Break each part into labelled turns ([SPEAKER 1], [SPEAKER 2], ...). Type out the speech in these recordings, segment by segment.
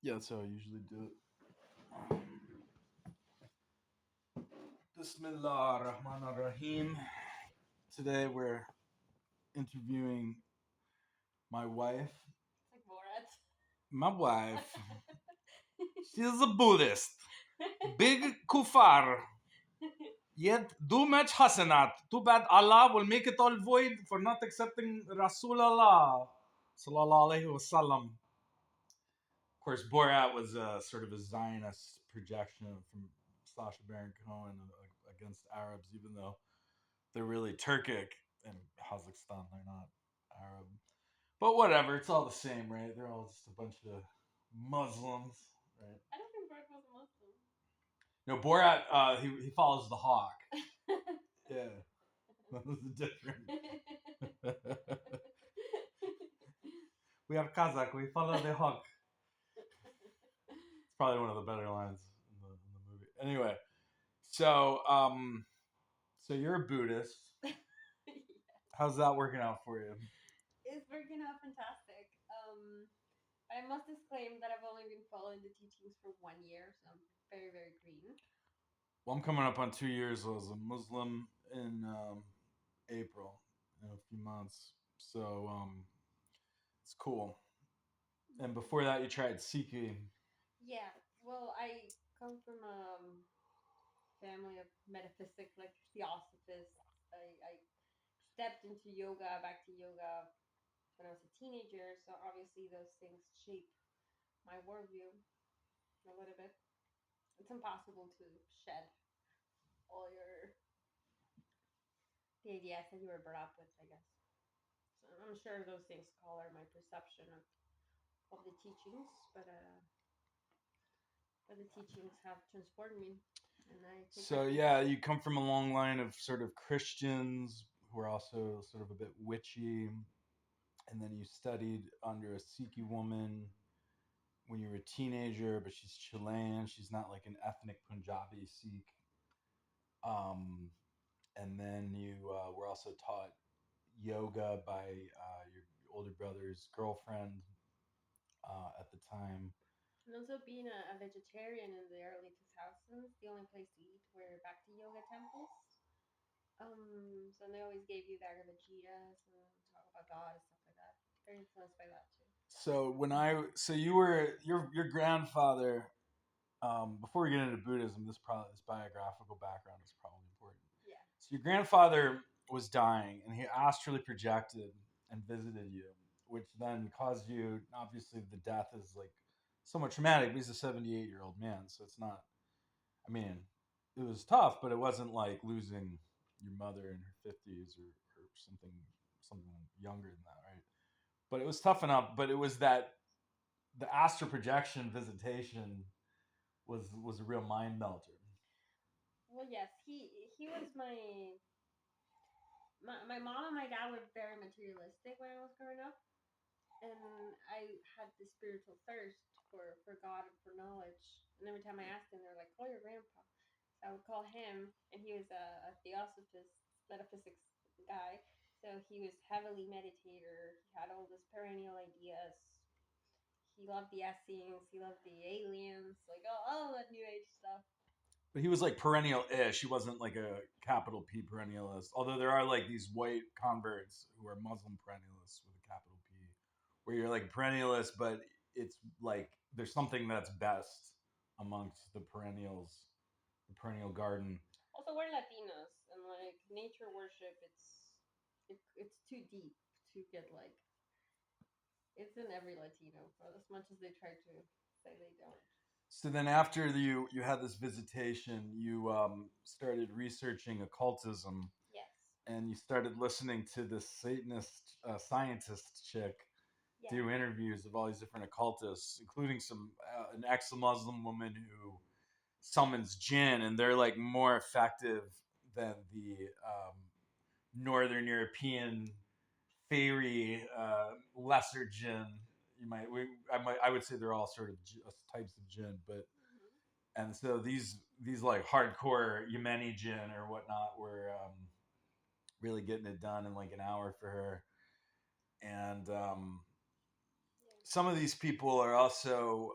[SPEAKER 1] Yeah, that's how I usually do it. Bismillah ar-Rahman ar-Rahim. Today we're interviewing my wife.
[SPEAKER 2] It's like Borat.
[SPEAKER 1] My wife. She is a Buddhist. Big kufar. Yet do much hasanat. Too bad Allah will make it all void for not accepting Rasulullah. Sallallahu Alaihi Wasallam. Of course, Borat was sort of a Zionist projection from Sacha Baron Cohen against Arabs, even though they're really Turkic in Kazakhstan. They're not Arab. But whatever, it's all the same, right? They're all just a bunch of Muslims, right?
[SPEAKER 2] I don't think Borat was a Muslim.
[SPEAKER 1] No, Borat, he follows the hawk. Yeah. That was different. We are Kazakh, we follow the hawk. It's probably one of the better lines in the movie. Anyway, so so you're a Buddhist.
[SPEAKER 2] Yeah.
[SPEAKER 1] How's that working out for you?
[SPEAKER 2] It's working out fantastic. I must disclaim that I've only been following the teachings for 1 year, so I'm very, very green.
[SPEAKER 1] Well, I'm coming up on 2 years as a Muslim in April, in a few months. So it's cool. And before that, you tried Sikhi.
[SPEAKER 2] Yeah, well, I come from a family of metaphysics, like theosophists. I stepped into yoga, back to yoga, when I was a teenager, so obviously those things shape my worldview a little bit. It's impossible to shed all the ideas that you were brought up with, I guess. So I'm sure those things color my perception of the teachings, but the teachings have transformed me, and I take
[SPEAKER 1] So yeah, you come from a long line of sort of Christians who are also sort of a bit witchy, and then you studied under a Sikhi woman when you were a teenager, but she's Chilean. She's not like an ethnic Punjabi Sikh. Um, and then you were also taught yoga by your older brother's girlfriend at the time.
[SPEAKER 2] And also being a vegetarian in the early 2000s, the only place to eat were bhakti yoga temples. So they always gave you the Vedas and talk about God and stuff like that. Very influenced by that too.
[SPEAKER 1] So so you were your grandfather. Before we get into Buddhism, this biographical background is probably important.
[SPEAKER 2] Yeah.
[SPEAKER 1] So your grandfather was dying, and he astrally projected and visited you, which then caused you. Obviously, the death is like somewhat traumatic. But he's a 78-year-old man, so it's not. I mean, it was tough, but it wasn't like losing your mother in her 50s or something younger than that, right? But it was tough enough. But it was that the astral projection visitation was a real mind melter.
[SPEAKER 2] Well, yes, he was my mom and my dad were very materialistic when I was growing up, and I had this spiritual thirst for God and for knowledge. And every time I asked them, they were like, "Call your grandpa." So I would call him, and he was a theosophist, metaphysics guy. So he was heavily meditator. He had all these perennial ideas. He loved the Essenes. He loved the aliens, like all that new age stuff.
[SPEAKER 1] But he was like perennial-ish. He wasn't like a capital P perennialist. Although there are like these white converts who are Muslim perennialists with a capital P, where you're like perennialist, but it's like there's something that's best amongst the perennials, the perennial garden.
[SPEAKER 2] Also, we're Latinos, and like nature worship, it's too deep to get like. It's in every Latino, but as much as they try to say they don't.
[SPEAKER 1] So then, after you had this visitation, you started researching occultism,
[SPEAKER 2] Yes.
[SPEAKER 1] and you started listening to this Satanist scientist chick
[SPEAKER 2] Yeah.
[SPEAKER 1] do interviews of all these different occultists, including an ex-Muslim woman who summons jinn, and they're like more effective than the Northern European fairy lesser jinn. I would say they're all sort of types of jinn, but and so these like hardcore Yemeni jinn or whatnot were really getting it done in like an hour for her, and some of these people are also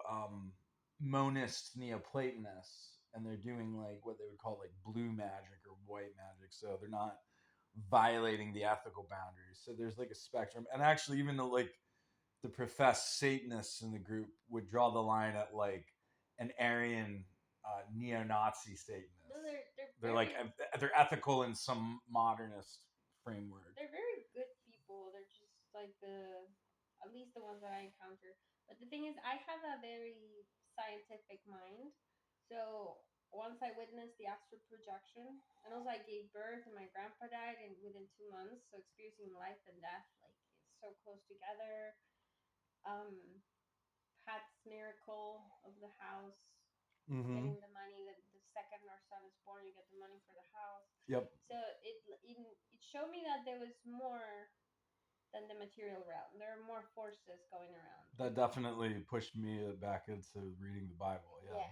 [SPEAKER 1] monist Neoplatonists, and they're doing like what they would call like blue magic or white magic. So they're not violating the ethical boundaries. So there's like a spectrum, and actually, even though like the professed Satanists in the group would draw the line at like an Aryan neo-Nazi Satanist.
[SPEAKER 2] No,
[SPEAKER 1] They're like they're ethical in some modernist framework.
[SPEAKER 2] They're very good people. They're just like at least the ones that I encounter. But the thing is, I have a very scientific mind. So once I witnessed the astral projection, and also I gave birth, and my grandpa died, and within 2 months, so experiencing life and death, like it's so close together. Um, Pat's miracle of the house, getting the money. The second our son is born, you get the money for the house.
[SPEAKER 1] Yep.
[SPEAKER 2] So it showed me that there was more than the material realm. There are more forces going around.
[SPEAKER 1] That definitely pushed me back into reading the Bible. Yeah.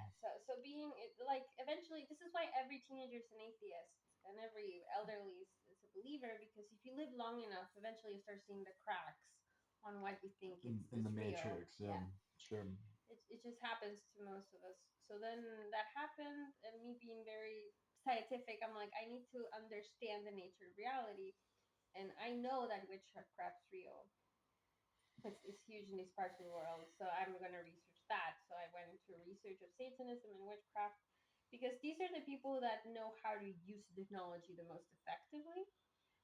[SPEAKER 2] So being like eventually, this is why every teenager is an atheist and every elderly is a believer, because if you live long enough, eventually you start seeing the cracks on what you think
[SPEAKER 1] in the
[SPEAKER 2] real.
[SPEAKER 1] Matrix. Yeah. Sure.
[SPEAKER 2] It just happens to most of us. So then that happened, and me being very scientific, I'm like, I need to understand the nature of reality, and I know that witchcraft's real. It's huge in these parts of the world, so I'm going to research that. So I went into research of Satanism and witchcraft, because these are the people that know how to use the technology the most effectively.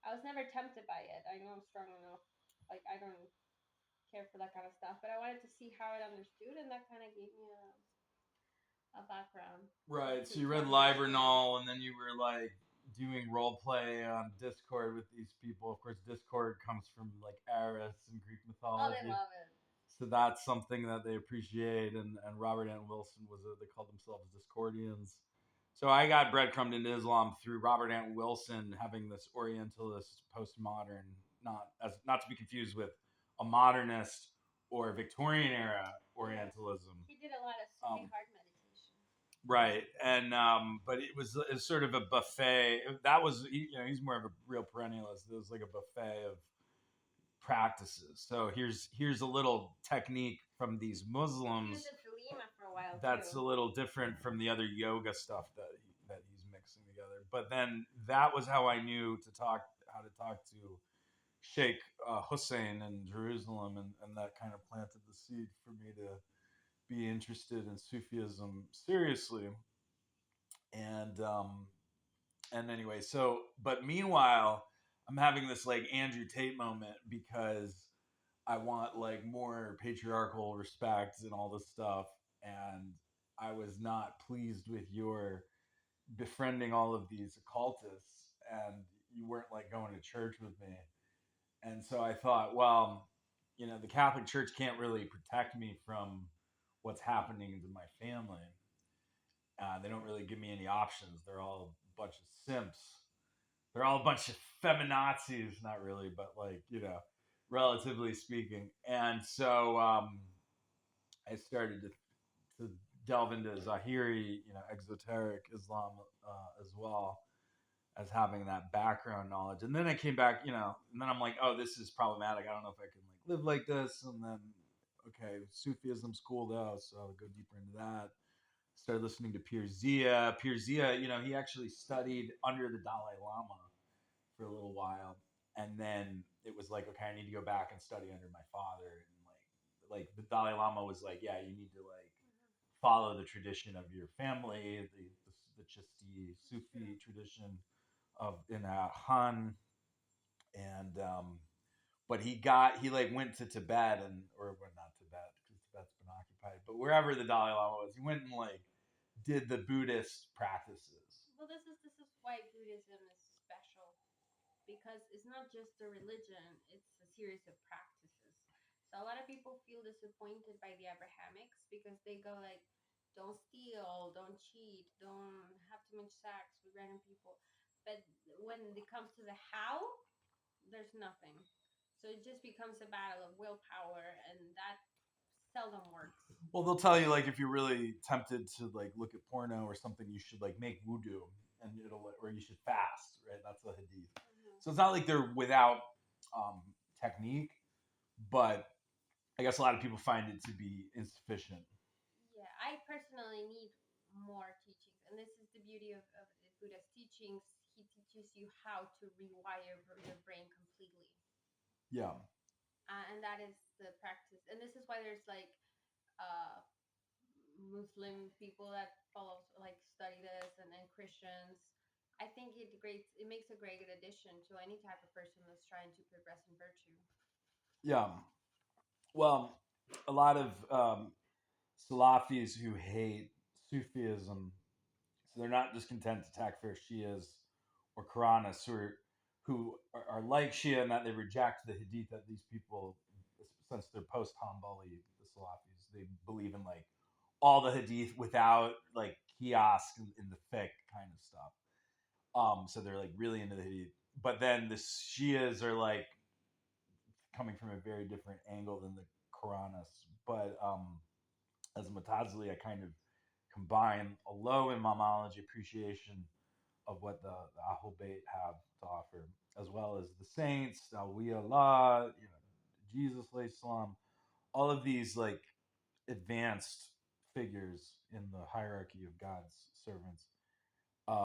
[SPEAKER 2] I was never tempted by it. I know I'm strong enough. Like, I don't care for that kind of stuff, but I wanted to see how it understood, and that kind of gave me a background.
[SPEAKER 1] Right. So you read Libernal, and then you were like doing role play on Discord with these people. Of course, Discord comes from like Eris and Greek mythology.
[SPEAKER 2] Oh, they love it.
[SPEAKER 1] So that's something that they appreciate. And Robert Ann Wilson they called themselves Discordians. So I got breadcrumbed into Islam through Robert Ann Wilson having this Orientalist postmodern, not to be confused with a modernist or Victorian era Orientalism.
[SPEAKER 2] He did a lot of Sufi heart meditation.
[SPEAKER 1] Right, and but it was sort of a buffet. That was he's more of a real perennialist. It was like a buffet of practices. So here's a little technique from these Muslims.
[SPEAKER 2] He was at Lima for a while.
[SPEAKER 1] That's
[SPEAKER 2] too.
[SPEAKER 1] A little different from the other yoga stuff that he's mixing together. But then that was how I knew how to talk to Sheikh Hussein in Jerusalem, and that kind of planted the seed for me to be interested in Sufism seriously. And anyway, but meanwhile, I'm having this like Andrew Tate moment because I want like more patriarchal respect and all this stuff, and I was not pleased with your befriending all of these occultists, and you weren't like going to church with me. And so I thought, well, the Catholic Church can't really protect me from what's happening to my family. They don't really give me any options. They're all a bunch of simps. They're all a bunch of feminazis, not really, but like, relatively speaking. And so I started to delve into Zahiri, exoteric Islam as well as having that background knowledge. And then I came back, and then I'm like, oh, this is problematic. I don't know if I can like live like this. And then, okay, Sufism's cool though, so I'll go deeper into that. Started listening to Pir Zia. Pir Zia, he actually studied under the Dalai Lama for a little while, and then it was like, okay, I need to go back and study under my father. And like the Dalai Lama was like, yeah, you need to like follow the tradition of your family, the Chisti Sufi tradition of in Han, and but he like went to Tibet or well, not Tibet because Tibet's been occupied, but wherever the Dalai Lama was, he went and like did the Buddhist practices.
[SPEAKER 2] Well, this is why Buddhism is special, because it's not just a religion; it's a series of practices. So a lot of people feel disappointed by the Abrahamics because they go like, "Don't steal, don't cheat, don't have too much sex with random people," but when it comes to the how, there's nothing. So it just becomes a battle of willpower, and that seldom works.
[SPEAKER 1] Well, they'll tell you like if you're really tempted to like look at porno or something, you should like make wudu and or you should fast, right? That's the hadith. So it's not like they're without technique, but I guess a lot of people find it to be insufficient.
[SPEAKER 2] Yeah, I personally need more teachings, and this is the beauty of Buddha's teachings. He teaches you how to rewire your brain completely,
[SPEAKER 1] Yeah.
[SPEAKER 2] and that is the practice. And this is why there's like uh, Muslim people that follow like study this, and Christians. I think it makes a great addition to any type of person that's trying to progress in virtue.
[SPEAKER 1] Yeah. Well, a lot of Salafis who hate Sufism, so they're not just content to attack fair Shias or Quranists who are like Shia in that they reject the Hadith that these people, since they're post Hanbali, the Salafis, they believe in like all the Hadith without like kiosk in the fiqh kind of stuff. So they're like really into the Hadith, but then the Shias are like coming from a very different angle than the Quranists. But as a Matazili, I kind of combine a low imamology appreciation of what the Ahlul Bayt have to offer, as well as the saints, Awliya Allah, Jesus, Islam, all of these like advanced figures in the hierarchy of God's servants.